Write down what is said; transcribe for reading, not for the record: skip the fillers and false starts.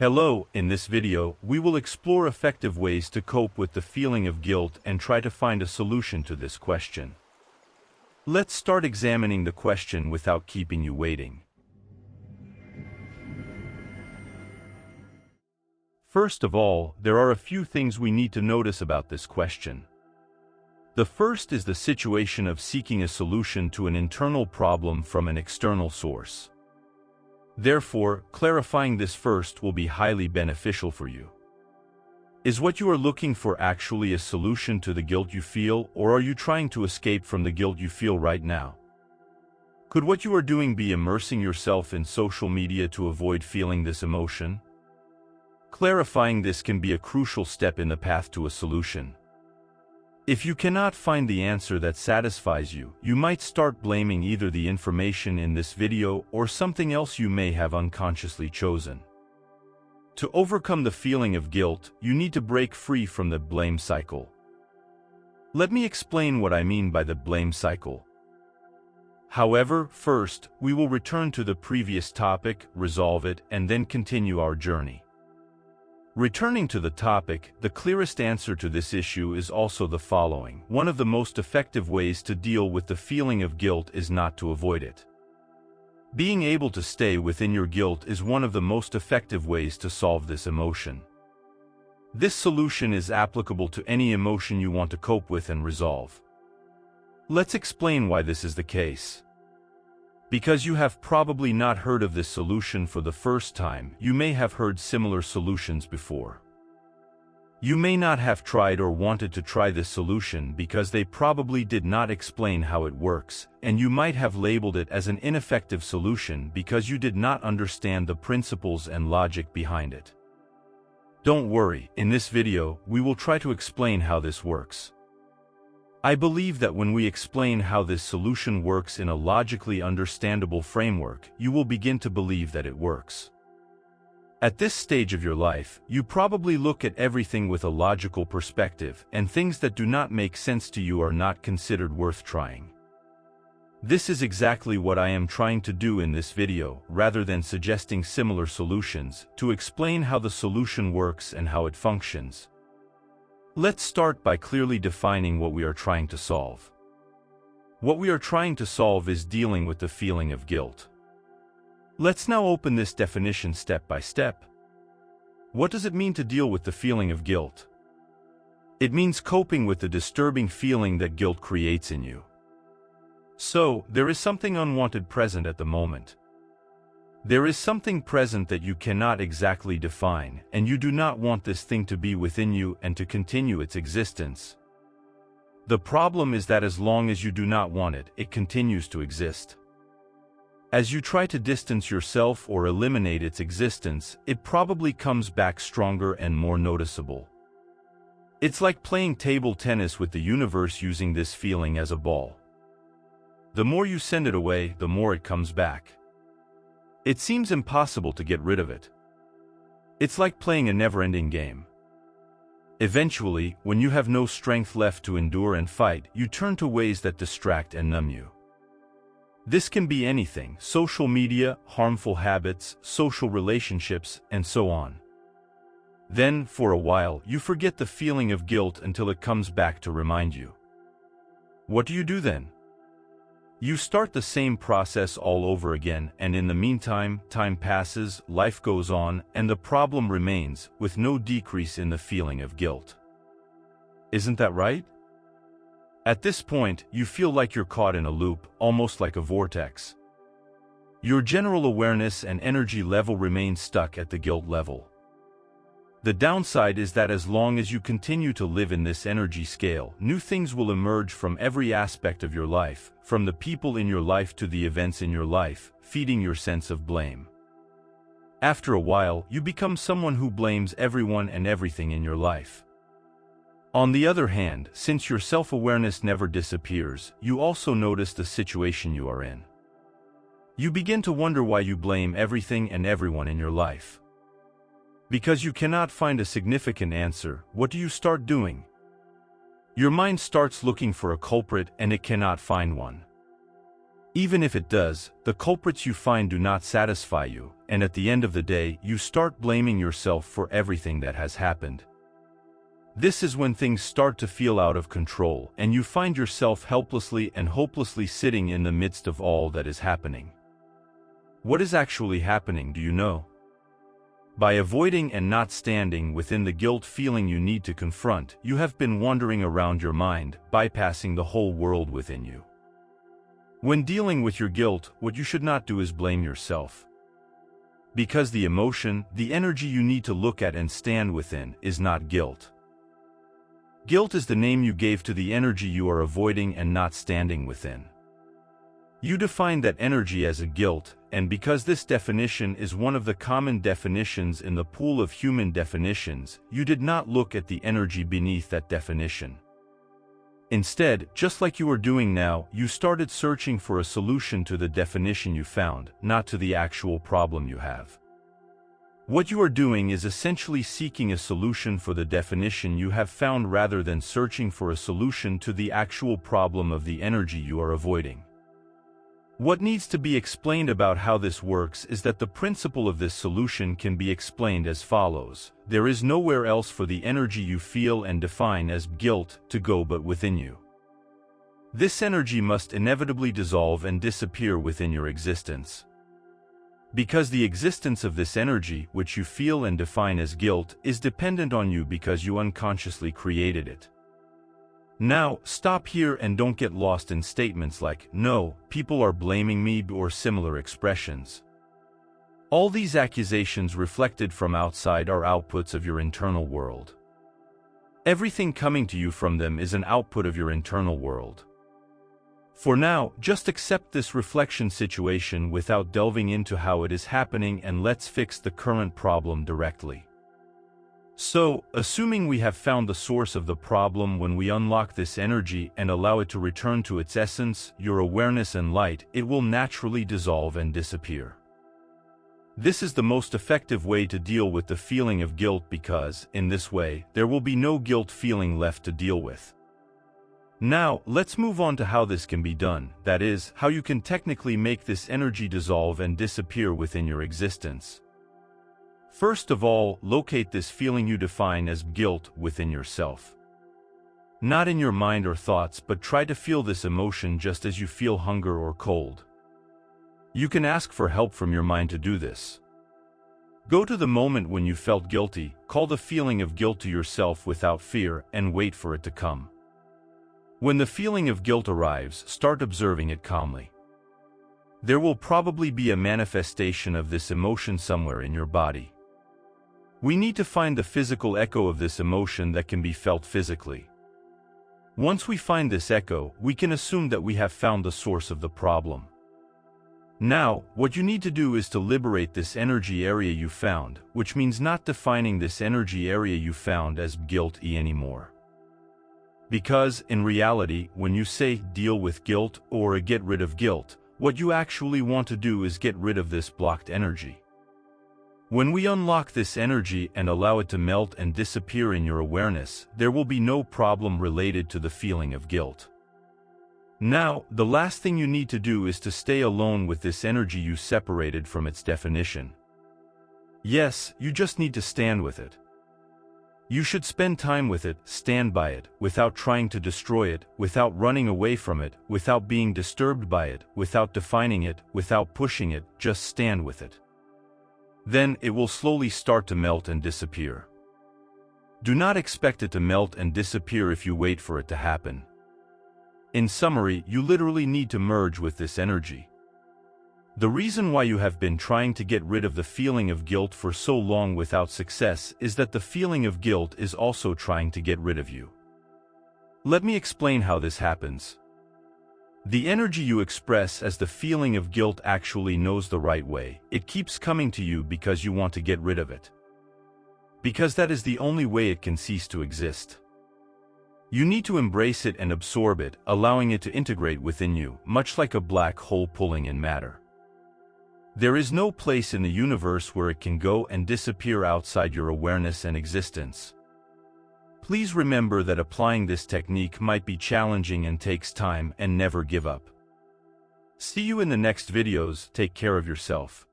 Hello, in this video, we will explore effective ways to cope with the feeling of guilt and try to find a solution to this question. Let's start examining the question without keeping you waiting. First of all, there are a few things we need to notice about this question. The first is the situation of seeking a solution to an internal problem from an external source. Therefore, clarifying this first will be highly beneficial for you. Is what you are looking for actually a solution to the guilt you feel, or are you trying to escape from the guilt you feel right now? Could what you are doing be immersing yourself in social media to avoid feeling this emotion? Clarifying this can be a crucial step in the path to a solution. If you cannot find the answer that satisfies you, you might start blaming either the information in this video or something else you may have unconsciously chosen. To overcome the feeling of guilt, you need to break free from the blame cycle. Let me explain what I mean by the blame cycle. However, first, we will return to the previous topic, resolve it, and then continue our journey. Returning to the topic, the clearest answer to this issue is also the following. One of the most effective ways to deal with the feeling of guilt is not to avoid it. Being able to stay within your guilt is one of the most effective ways to solve this emotion. This solution is applicable to any emotion you want to cope with and resolve. Let's explain why this is the case. Because you have probably not heard of this solution for the first time, you may have heard similar solutions before. You may not have tried or wanted to try this solution because they probably did not explain how it works, and you might have labeled it as an ineffective solution because you did not understand the principles and logic behind it. Don't worry, in this video, we will try to explain how this works. I believe that when we explain how this solution works in a logically understandable framework, you will begin to believe that it works. At this stage of your life, you probably look at everything with a logical perspective, and things that do not make sense to you are not considered worth trying. This is exactly what I am trying to do in this video, rather than suggesting similar solutions, to explain how the solution works and how it functions. Let's start by clearly defining what we are trying to solve. What we are trying to solve is dealing with the feeling of guilt. Let's now open this definition step by step. What does it mean to deal with the feeling of guilt? It means coping with the disturbing feeling that guilt creates in you. So, there is something unwanted present at the moment. There is something present that you cannot exactly define, and you do not want this thing to be within you and to continue its existence. The problem is that as long as you do not want it, it continues to exist. As you try to distance yourself or eliminate its existence, it probably comes back stronger and more noticeable. It's like playing table tennis with the universe using this feeling as a ball. The more you send it away, the more it comes back. It seems impossible to get rid of it. It's like playing a never-ending game. Eventually, when you have no strength left to endure and fight, you turn to ways that distract and numb you. This can be anything: social media, harmful habits, social relationships, and so on. Then, for a while, you forget the feeling of guilt until it comes back to remind you. What do you do then? You start the same process all over again, and in the meantime, time passes, life goes on, and the problem remains, with no decrease in the feeling of guilt. Isn't that right? At this point, you feel like you're caught in a loop, almost like a vortex. Your general awareness and energy level remain stuck at the guilt level. The downside is that as long as you continue to live in this energy scale, new things will emerge from every aspect of your life, from the people in your life to the events in your life, feeding your sense of blame. After a while, you become someone who blames everyone and everything in your life. On the other hand, since your self-awareness never disappears, you also notice the situation you are in. You begin to wonder why you blame everything and everyone in your life. Because you cannot find a significant answer, what do you start doing? Your mind starts looking for a culprit and it cannot find one. Even if it does, the culprits you find do not satisfy you, and at the end of the day, you start blaming yourself for everything that has happened. This is when things start to feel out of control, and you find yourself helplessly and hopelessly sitting in the midst of all that is happening. What is actually happening, do you know? By avoiding and not standing within the guilt feeling you need to confront, you have been wandering around your mind, bypassing the whole world within you. When dealing with your guilt, what you should not do is blame yourself. Because the emotion, the energy you need to look at and stand within, is not guilt. Guilt is the name you gave to the energy you are avoiding and not standing within. You defined that energy as a guilt, and because this definition is one of the common definitions in the pool of human definitions, you did not look at the energy beneath that definition. Instead, just like you are doing now, you started searching for a solution to the definition you found, not to the actual problem you have. What you are doing is essentially seeking a solution for the definition you have found rather than searching for a solution to the actual problem of the energy you are avoiding. What needs to be explained about how this works is that the principle of this solution can be explained as follows. There is nowhere else for the energy you feel and define as guilt to go but within you. This energy must inevitably dissolve and disappear within your existence. Because the existence of this energy, which you feel and define as guilt, is dependent on you because you unconsciously created it. Now, stop here and don't get lost in statements like, "No, people are blaming me," or similar expressions. All these accusations reflected from outside are outputs of your internal world. Everything coming to you from them is an output of your internal world. For now, just accept this reflection situation without delving into how it is happening, and let's fix the current problem directly. So, assuming we have found the source of the problem, when we unlock this energy and allow it to return to its essence, your awareness and light, it will naturally dissolve and disappear. This is the most effective way to deal with the feeling of guilt because, in this way, there will be no guilt feeling left to deal with. Now, let's move on to how this can be done, that is, how you can technically make this energy dissolve and disappear within your existence. First of all, locate this feeling you define as guilt within yourself. Not in your mind or thoughts, but try to feel this emotion just as you feel hunger or cold. You can ask for help from your mind to do this. Go to the moment when you felt guilty, call the feeling of guilt to yourself without fear, and wait for it to come. When the feeling of guilt arrives, start observing it calmly. There will probably be a manifestation of this emotion somewhere in your body. We need to find the physical echo of this emotion that can be felt physically. Once we find this echo, we can assume that we have found the source of the problem. Now, what you need to do is to liberate this energy area you found, which means not defining this energy area you found as guilt anymore. Because, in reality, when you say deal with guilt or get rid of guilt, what you actually want to do is get rid of this blocked energy. When we unlock this energy and allow it to melt and disappear in your awareness, there will be no problem related to the feeling of guilt. Now, the last thing you need to do is to stay alone with this energy you separated from its definition. Yes, you just need to stand with it. You should spend time with it, stand by it, without trying to destroy it, without running away from it, without being disturbed by it, without defining it, without pushing it, just stand with it. Then, it will slowly start to melt and disappear. Do not expect it to melt and disappear if you wait for it to happen. In summary, you literally need to merge with this energy. The reason why you have been trying to get rid of the feeling of guilt for so long without success is that the feeling of guilt is also trying to get rid of you. Let me explain how this happens. The energy you express as the feeling of guilt actually knows the right way. It keeps coming to you because you want to get rid of it. Because that is the only way it can cease to exist. You need to embrace it and absorb it, allowing it to integrate within you, much like a black hole pulling in matter. There is no place in the universe where it can go and disappear outside your awareness and existence. Please remember that applying this technique might be challenging and takes time, and never give up. See you in the next videos. Take care of yourself.